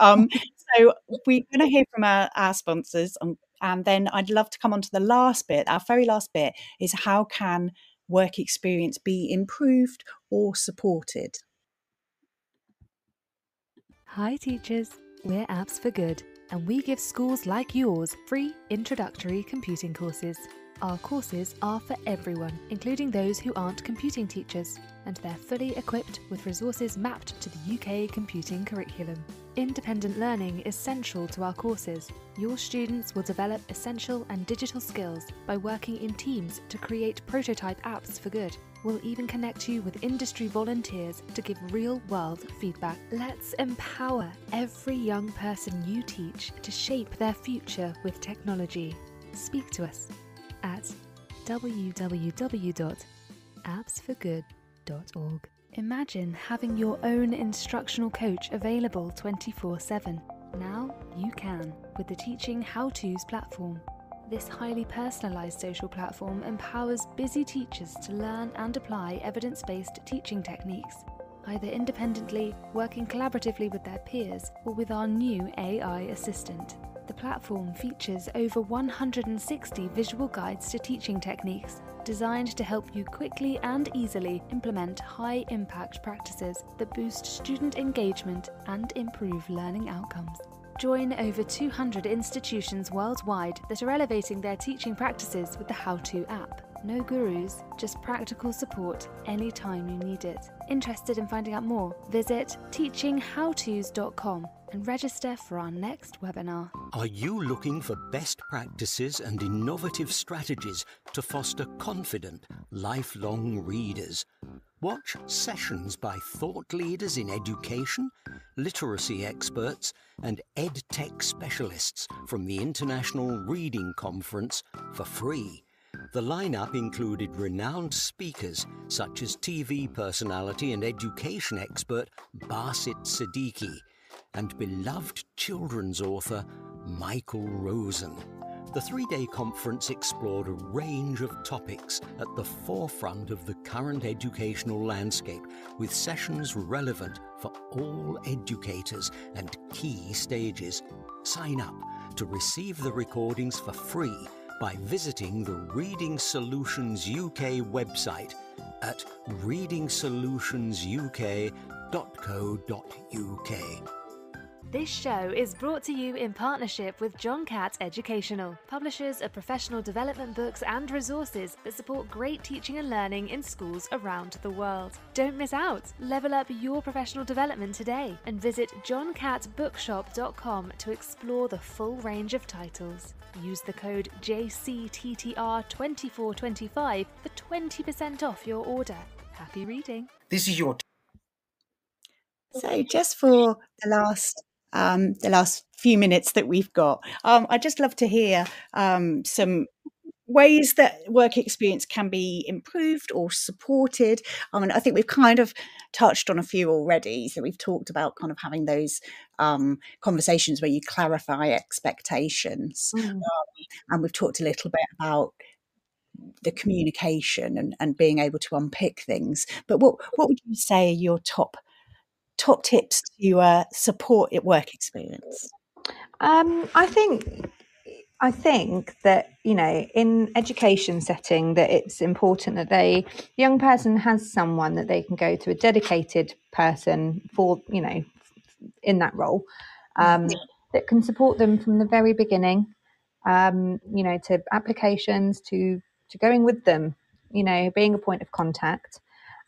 So we're going to hear from our sponsors, and then I'd love to come on to the last bit. Our very last bit is, how can work experience be improved or supported? Hi teachers, we're Apps for Good, and we give schools like yours free introductory computing courses. Our courses are for everyone, including those who aren't computing teachers, and they're fully equipped with resources mapped to the UK computing curriculum. Independent learning is central to our courses. Your students will develop essential and digital skills by working in teams to create prototype apps for good. We'll even connect you with industry volunteers to give real-world feedback. Let's empower every young person you teach to shape their future with technology. Speak to us at www.appsforgood.org. Imagine having your own instructional coach available 24/7. Now you can with the Teaching How-Tos platform. This highly personalised social platform empowers busy teachers to learn and apply evidence-based teaching techniques, either independently, working collaboratively with their peers, or with our new AI assistant. The platform features over 160 visual guides to teaching techniques, designed to help you quickly and easily implement high-impact practices that boost student engagement and improve learning outcomes. Join over 200 institutions worldwide that are elevating their teaching practices with the How-To app. No gurus, just practical support anytime you need it. Interested in finding out more? Visit teachinghowtos.com and register for our next webinar. Are you looking for best practices and innovative strategies to foster confident, lifelong readers? Watch sessions by thought leaders in education, literacy experts, and EdTech specialists from the International Reading Conference for free. The lineup included renowned speakers such as TV personality and education expert Basit Siddiqui and beloved children's author Michael Rosen. The three-day conference explored a range of topics at the forefront of the current educational landscape, with sessions relevant for all educators and key stages. Sign up to receive the recordings for free by visiting the Reading Solutions UK website at readingsolutionsuk.co.uk. This show is brought to you in partnership with John Catt Educational, publishers of professional development books and resources that support great teaching and learning in schools around the world. Don't miss out! Level up your professional development today and visit johncattbookshop.com to explore the full range of titles. Use the code JCTTR2425 for 20% off your order. Happy reading! This is your So just for the last few minutes that we've got, I'd just love to hear some ways that work experience can be improved or supported. I mean, I think we've kind of touched on a few already. So we've talked about kind of having those conversations where you clarify expectations. And we've talked a little bit about the communication and being able to unpick things. But what would you say are your top tips to support your work experience? I think that, you know, in education setting, that it's important that the young person has someone that they can go to, a dedicated person for, you know, in that role, that can support them from the very beginning, you know, to applications, to going with them, you know, being a point of contact,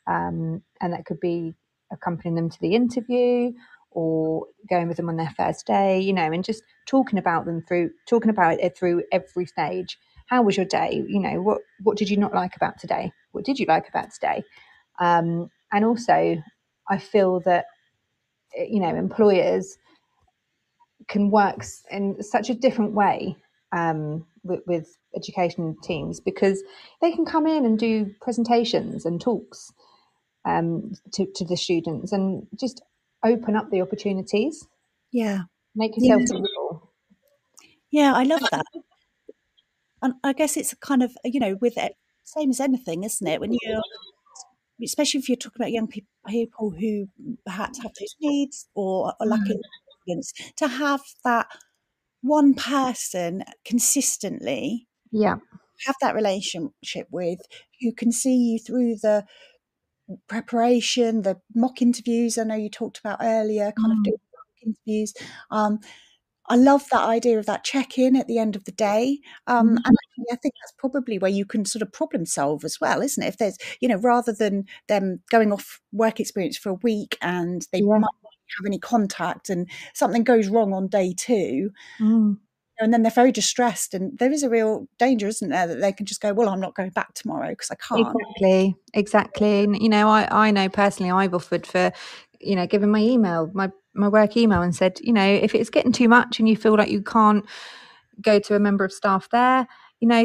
and that could be accompanying them to the interview or going with them on their first day, you know, and just talking about it through every stage. How was your day? You know, what did you not like about today? What did you like about today? And also, I feel that, you know, employers can work in such a different way with education teams, because they can come in and do presentations and talks to the students and just open up the opportunities. Yeah. Make yourself visible. Yeah, I love that. And I guess it's kind of, you know, with it, same as anything, isn't it? When you're, especially if you're talking about young people who perhaps have those needs or are lacking confidence, to have that one person consistently have that relationship with, who can see you through the preparation, the mock interviews I know you talked about earlier, kind of doing mock interviews. I love that idea of that check-in at the end of the day. And I think that's probably where you can sort of problem solve as well, isn't it? If there's, rather than them going off work experience for a week and they might not have any contact and something goes wrong on day 2, and then they're very distressed, and there is a real danger, isn't there, that they can just go, well, I'm not going back tomorrow because I can't. Exactly. And, I know personally I've offered for, giving my email, my work email, and said, if it's getting too much and you feel like you can't go to a member of staff there,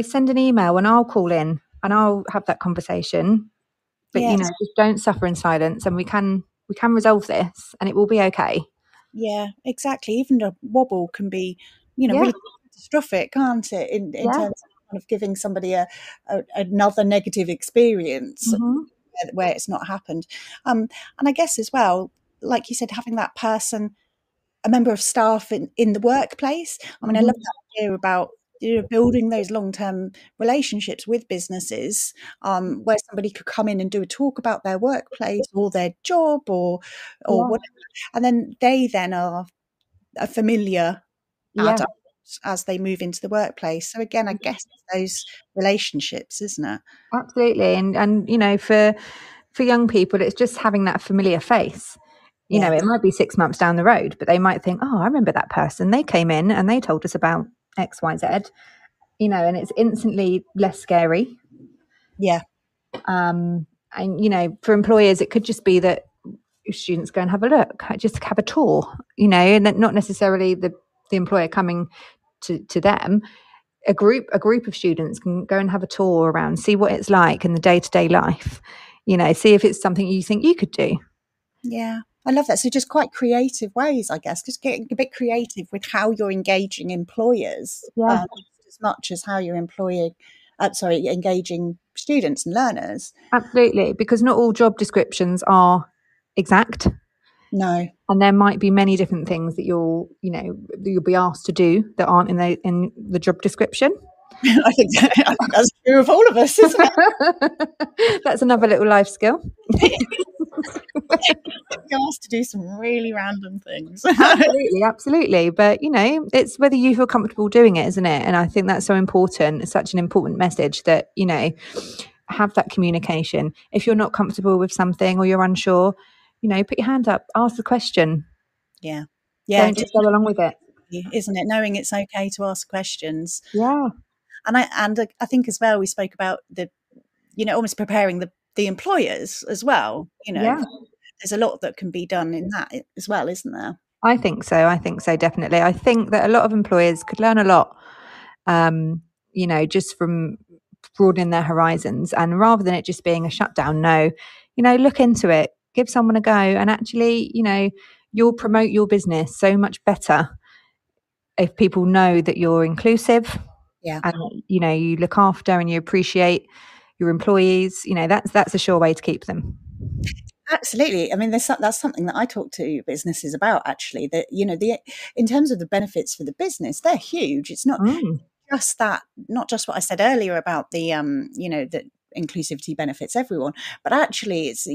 send an email and I'll call in and I'll have that conversation. But, just don't suffer in silence, and we can resolve this and it will be okay. Yeah, exactly. Even a wobble can be, really catastrophic, can't it? In terms of kind of giving somebody another negative experience where it's not happened. And I guess as well, like you said, having that person, a member of staff in the workplace. I mean, I love that idea about building those long-term relationships with businesses, where somebody could come in and do a talk about their workplace or their job or whatever, and then they are a familiar adult as they move into the workplace. So again, I guess it's those relationships, isn't it? Absolutely. And for young people, it's just having that familiar face. It might be 6 months down the road, but they might think, oh, I remember that person. They came in and they told us about X, Y, Z, and it's instantly less scary. Yeah. And, for employers, it could just be that students go and have a look, just have a tour, and then not necessarily the employer coming to them. A group of students can go and have a tour around, see what it's like in the day-to-day life, see if it's something you think you could do. Yeah, I love that. So just quite creative ways, I guess, just getting a bit creative with how you're engaging employers, as much as how you're engaging students and learners. Absolutely, because not all job descriptions are exact. No. And there might be many different things that you'll be asked to do that aren't in the job description. I think that's true of all of us, isn't it? That's another little life skill. You're asked to do some really random things. Absolutely. But, it's whether you feel comfortable doing it, isn't it? And I think that's so important. It's such an important message that, have that communication. If you're not comfortable with something or you're unsure, put your hand up, ask the question. Yeah. Don't just go along with it. Isn't it? Knowing it's okay to ask questions. Yeah. And I think as well, we spoke about almost preparing the employers as well. There's a lot that can be done in that as well, isn't there? I think so, definitely. I think that a lot of employers could learn a lot, just from broadening their horizons, and rather than it just being a shutdown, look into it, give someone a go, and actually, you'll promote your business so much better if people know that you're inclusive. Yeah. And you look after and you appreciate your employees. That's a sure way to keep them. Absolutely. I mean, that's something that I talk to businesses about, actually, that, in terms of the benefits for the business, they're huge. It's not just what I said earlier about the, that inclusivity benefits everyone, but actually it's,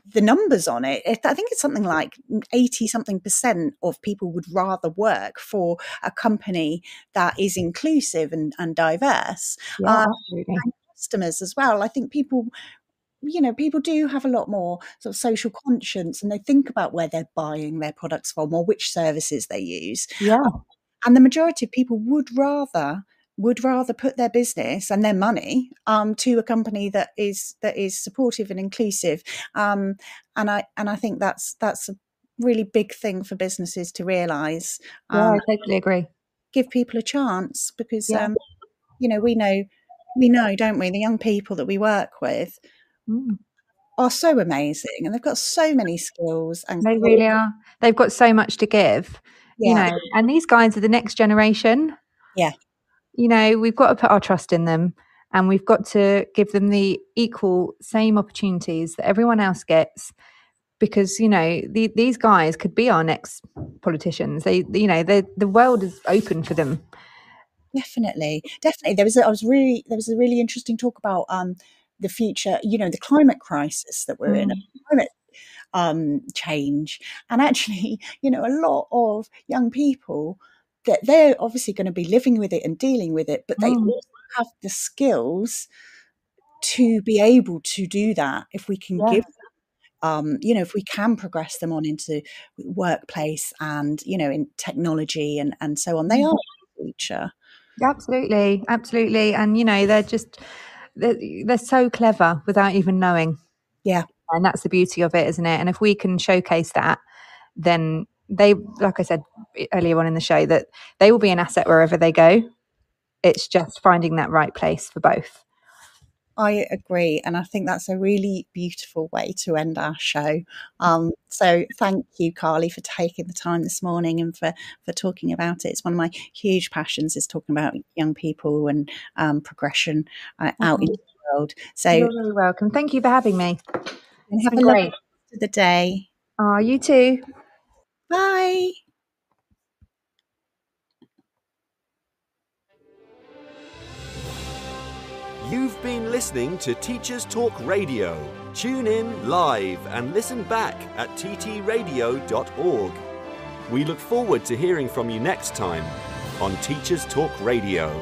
the numbers on it. I think it's something like 80-something% of people would rather work for a company that is inclusive and diverse. Absolutely. And customers as well. I think people do have a lot more sort of social conscience, and they think about where they're buying their products from or which services they use. Yeah. And the majority of people would rather put their business and their money to a company that is supportive and inclusive. And I think that's a really big thing for businesses to realise. I totally agree. Give people a chance, because we know, don't we? The young people that we work with are so amazing, and they've got so many skills, and they really are. They've got so much to give. And these guys are the next generation. Yeah. We've got to put our trust in them, and we've got to give them the equal same opportunities that everyone else gets, because these guys could be our next politicians. The world is open for them. Definitely. There was a really interesting talk about the future, the climate crisis that we're in, climate change, and actually, a lot of young people that they're obviously going to be living with it and dealing with it, but they also have the skills to be able to do that if we can give if we can progress them on into workplace and, in technology and so on. They are the future. Absolutely. And, they're so clever without even knowing. Yeah. And that's the beauty of it, isn't it? And if we can showcase that, then they, like I said earlier on in the show, that they will be an asset wherever they go. It's just finding that right place for both. I agree, and I think that's a really beautiful way to end our show. So thank you, Carly, for taking the time this morning and for talking about it. It's one of my huge passions, is talking about young people and progression out into the world. So you're very welcome. Thank you for having me. And have a lovely rest of the day. Oh, you too. Bye. You've been listening to Teachers Talk Radio. Tune in live and listen back at ttradio.org. We look forward to hearing from you next time on Teachers Talk Radio.